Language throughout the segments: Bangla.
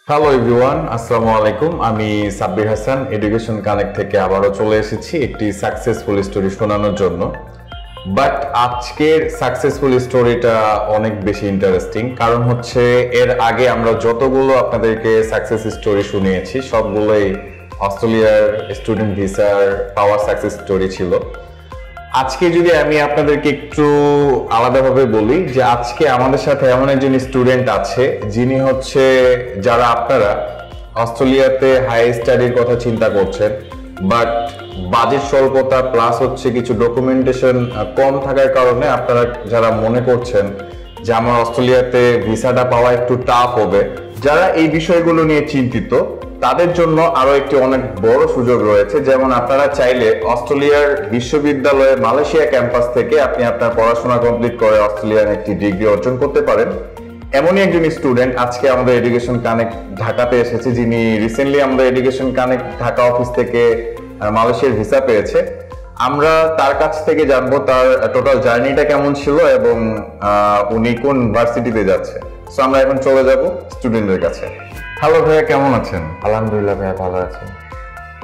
হ্যালো এভরিওয়ান, আসসালামু আলাইকুম। আমি সাব্বির হাসান এডুকেশন কানেক্ট থেকে আবারও চলে এসেছি একটি সাকসেসফুল স্টোরি শোনানোর জন্য। বাট আজকের সাকসেসফুল স্টোরিটা অনেক বেশি ইন্টারেস্টিং, কারণ হচ্ছে এর আগে আমরা যতগুলো আপনাদেরকে সাকসেস স্টোরি শুনিয়েছি সবগুলোই অস্ট্রেলিয়ার স্টুডেন্ট ভিসার পাওয়ার সাকসেস স্টোরি ছিল। আজকে যদি আমি আপনাদেরকে একটু আলাদাভাবে বলি যে আজকে আমাদের সাথে এমন একজন স্টুডেন্ট আছে যিনি হচ্ছে, যারা আপনারা অস্ট্রেলিয়াতে হাই স্টাডির কথা চিন্তা করছেন বাট বাজেট স্বল্পতা প্লাস হচ্ছে কিছু ডকুমেন্টেশন কম থাকার কারণে আপনারা যারা মনে করছেন যে আমার অস্ট্রেলিয়াতে ভিসাটা পাওয়া একটু টাফ হবে, যারা এই বিষয়গুলো নিয়ে চিন্তিত তাদের জন্য আরো একটি অনেক বড় সুযোগ রয়েছে। যেমন আপনারা চাইলে অস্ট্রেলিয়ার বিশ্ববিদ্যালয়ে মালয়েশিয়া ক্যাম্পাস থেকে আপনি আপনার পড়াশোনা কমপ্লিট করে অস্ট্রেলিয়ার একটি ডিগ্রি অর্জন করতে পারেন। এমনই একজন স্টুডেন্ট আজকে আমাদের এডুকেশন কানেক্ট ঢাকাতে এসেছে, যিনি রিসেন্টলি আমাদের এডুকেশন কানেক্ট ঢাকা অফিস থেকে মালয়েশিয়ার ভিসা পেয়েছে। আমরা তার কাছ থেকে জানবো তার টোটাল জার্নিটা কেমন ছিল এবং উনি কোন ভার্সিটিতে যাচ্ছে। সো আমরা এখন চলে যাব স্টুডেন্টের কাছে। হ্যালো ভাইয়া, কেমন আছেন? আলহামদুলিল্লাহ ভাইয়া, ভালো আছি।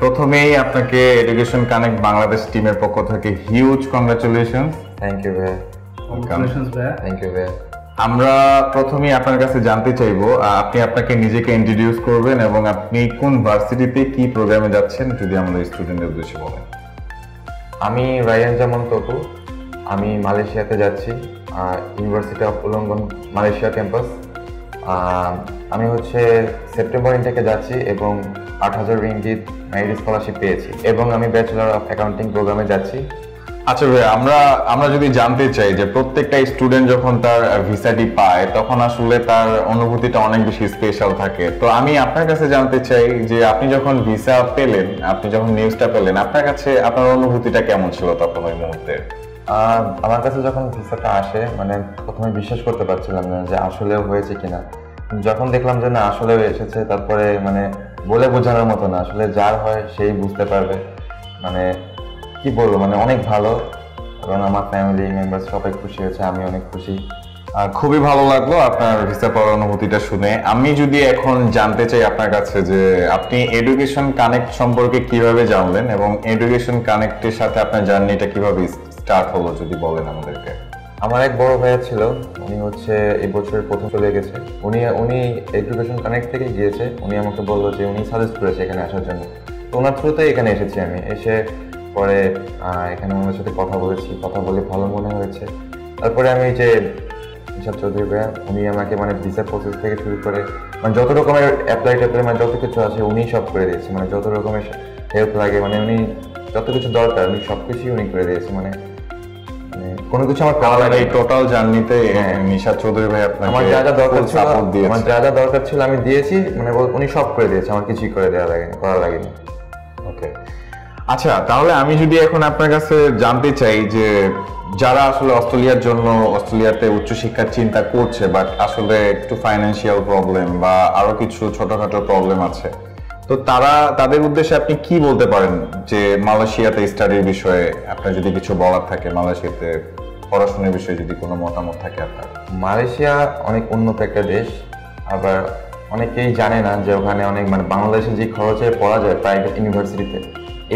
প্রথমেই আপনাকে এডুকেশন কানেক্ট বাংলাদেশ টিমের পক্ষ থেকে হিউজ কংগ্রাচুলেশন। থ্যাংক ইউ ভাইয়া। থ্যাংক ইউ ভাইয়া। আমরা প্রথমেই আপনার কাছে জানতে চাইবো, আপনি আপনাকে নিজেকে ইন্ট্রোডিউস করবেন এবং আপনি কোন ভার্সিটিতে কি প্রোগ্রামে যাচ্ছেন যদি আমাদের স্টুডেন্টদের উদ্দেশ্যে বলেন। আমি রায়ান জামান তপু, আমি মালয়েশিয়াতে যাচ্ছি, ইউনিভার্সিটি অফ উলঙ্গন মালয়েশিয়া ক্যাম্পাস। আমি হচ্ছে সেপ্টেম্বর ইনটেকে যাচ্ছি এবং 8,000 রিঙ্গিত মেরিট স্কলারশিপ পেয়েছি এবং আমি ব্যাচেলর অফ অ্যাকাউন্টিং প্রোগ্রামে যাচ্ছি। আচ্ছা ভাই, আমরা যদি জানতে চাই যে প্রত্যেকটা স্টুডেন্ট যখন তার ভিসাটি পায় তখন আসলে তার অনুভূতিটা অনেক বেশি স্পেশাল থাকে। তো আমি আপনার কাছে জানতে চাই যে আপনি যখন ভিসা পেলেন, আপনি যখন নিউজটা পেলেন, আপনার কাছে আপনার অনুভূতিটা কেমন ছিল তখন ওই মুহূর্তে? আমার কাছে যখন ভিসাটা আসে, মানে প্রথমে বিশ্বাস করতে পারছিলাম না যে আসলেও হয়েছে কিনা। যখন দেখলাম যে না আসলেও এসেছে, তারপরে মানে বলে বোঝানোর মতো না, আসলে যার হয় সেই বুঝতে পারবে। মানে কি বলবো, মানে অনেক ভালো এবং আমার ফ্যামিলি মেম্বার সবাই খুশি হয়েছে, আমি অনেক খুশি। খুবই ভালো লাগলো আপনার ভিসা পাওয়ার অনুভূতিটা শুনে। আমি যদি এখন জানতে চাই আপনার কাছে যে আপনি এডুকেশন কানেক্ট সম্পর্কে কিভাবে জানলেন এবং এডুকেশন কানেক্টের সাথে আপনার জার্নিটা কিভাবে স্টার্ট হলো যদি বলেন আমাদেরকে। আমার এক বড় ভাইয়া ছিল, উনি হচ্ছে এই বছরের প্রথম চলে গেছে। উনি এডুকেশন কানেক্ট থেকে গিয়েছে। উনি আমাকে বললো যে উনি সাজেস্ট করেছে এখানে আসার জন্য। তো ওনার থ্রুতে এখানে এসেছি আমি। এসে পরে এখানে ওনার সাথে কথা বলেছি, কথা বলে ভালো মনে হয়েছে। তারপরে আমি যে নিশাদ চৌধুরী ভাইয়া, উনি আমাকে মানে ভিসা প্রসেস থেকে শুরু করে মানে যত রকমের অ্যাপ্লাই মানে যত কিছু আছে উনি সব করে দিয়েছে। মানে যত রকমের হেল্প লাগে, মানে উনি যত কিছু দরকার উনি সব কিছুই উনি করে দিয়েছে। মানে কোনো কিছু আমার করা লাগে। এই টোটাল জার্নিতে নিশাদ চৌধুরী ভাই আপনাকে আমার যা যা দরকার ছিল, আমার যা যা দরকার ছিল আমি দিয়েছি। মানে উনি সব করে দিয়েছে, আমার কিছুই করে দেওয়া লাগেনি, করা লাগেনি। ওকে, আচ্ছা তাহলে আমি যদি এখন আপনার কাছে জানতে চাই যে যারা আসলে অস্ট্রেলিয়ার জন্য অস্ট্রেলিয়াতে উচ্চশিক্ষার চিন্তা করছে বাট আসলে একটু ফাইন্যান্সিয়াল প্রবলেম বা আরো কিছু ছোটখাটো প্রবলেম আছে, তো তাদের উদ্দেশ্যে আপনি কি বলতে পারেন যে মালয়েশিয়াতে স্টাডির বিষয়ে আপনার যদি কিছু বলার থাকে, মালয়েশিয়াতে পড়াশোনার বিষয়ে যদি কোনো মতামত থাকে আপনার? মালয়েশিয়া অনেক উন্নত একটা দেশ, আবার অনেকেই জানে না যে ওখানে অনেক মানে বাংলাদেশে যে খরচে পড়া যায় প্রাইভেট ইউনিভার্সিটিতে,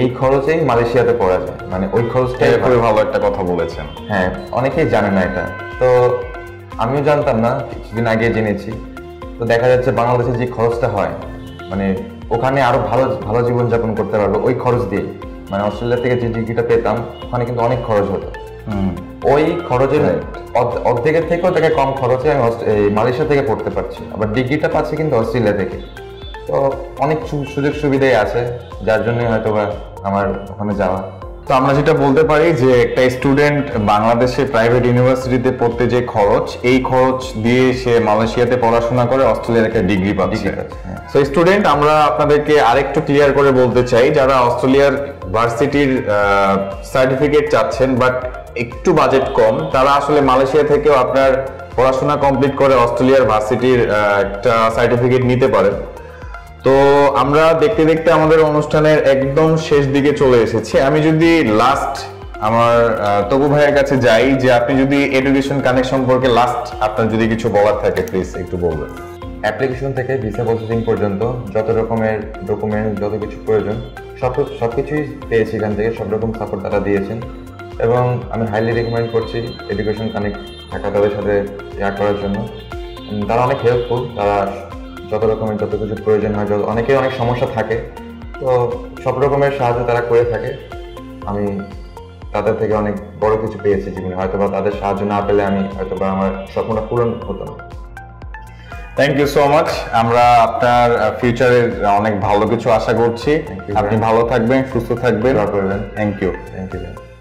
এই খরচেই মালয়েশিয়াতে পড়া যায়। মানে ওই খরচটাই ভালো একটা কথা বলেছেন। হ্যাঁ, অনেকেই জানে না এটা। তো আমিও জানতাম না, কিছুদিন আগে জেনেছি। তো দেখা যাচ্ছে বাংলাদেশে যে খরচটা হয়, মানে ওখানে আরো ভালো ভালো জীবনযাপন করতে পারবো ওই খরচ দিয়ে। মানে অস্ট্রেলিয়া থেকে যে ডিগ্রিটা পেতাম ওখানে কিন্তু অনেক খরচ হতো। ওই খরচের অর্ধেকের থেকেও থেকে কম খরচে আমি মালয়েশিয়া থেকে পড়তে পারছি, আবার ডিগ্রিটা পাচ্ছি কিন্তু অস্ট্রেলিয়া থেকে। তো অনেক সুযোগ সুবিধাই আছে, যার জন্য হয়তো বা আমার ওখানে যাওয়া। তো আমরা যেটা বলতে পারি যে একটা স্টুডেন্ট বাংলাদেশে প্রাইভেট ইউনিভার্সিটিতে পড়তে যে খরচ, এই খরচ দিয়ে সে মালয়েশিয়াতে পড়াশোনা করে অস্ট্রেলিয়ার একটা ডিগ্রি পাচ্ছে। সো স্টুডেন্ট, আমরা আপনাদেরকে আরেকটু ক্লিয়ার করে বলতে চাই, যারা অস্ট্রেলিয়ার ভার্সিটির সার্টিফিকেট চাচ্ছেন বাট একটু বাজেট কম, তারা আসলে মালয়েশিয়া থেকেও আপনার পড়াশোনা কমপ্লিট করে অস্ট্রেলিয়ার ভার্সিটির একটা সার্টিফিকেট নিতে পারেন। তো আমরা দেখতে দেখতে আমাদের অনুষ্ঠানের একদম শেষ দিকে চলে এসেছি। আমি যদি লাস্ট আমার তবু ভাইয়ের কাছে যাই, যে আপনি যদি এডুকেশন কানেক্ট সম্পর্কে লাস্ট আপনার যদি কিছু বলার থাকে প্লিজ একটু বলবেন। অ্যাপ্লিকেশন থেকে ভিসা প্রসেসিং পর্যন্ত যত রকমের ডকুমেন্ট যত কিছু প্রয়োজন সব কিছুই পেয়েছি এখান থেকে, সব রকম সাপোর্ট তারা দিয়েছেন এবং আমি হাইলি রেকমেন্ড করছি এডুকেশন কানেক্ট ঢাকা তাদের সাথে করার জন্য। তারা অনেক হেল্পফুল, তারা যত রকমের যত কিছু প্রয়োজন হয়, অনেকের অনেক সমস্যা থাকে, তো সব রকমের সাহায্য তারা করে থাকে। আমি তাদের থেকে অনেক বড় কিছু পেয়েছি জীবনে, হয়তো বা তাদের সাহায্য না পেলে আমি হয়তো বা আমার স্বপ্নটা পূরণ হতো না। Thank you so much. আমরা আপনার ফিউচারের অনেক ভালো কিছু আশা করছি। আপনি ভালো থাকবেন, সুস্থ থাকবেন। দোয়া করবেন। Thank you. Thank you.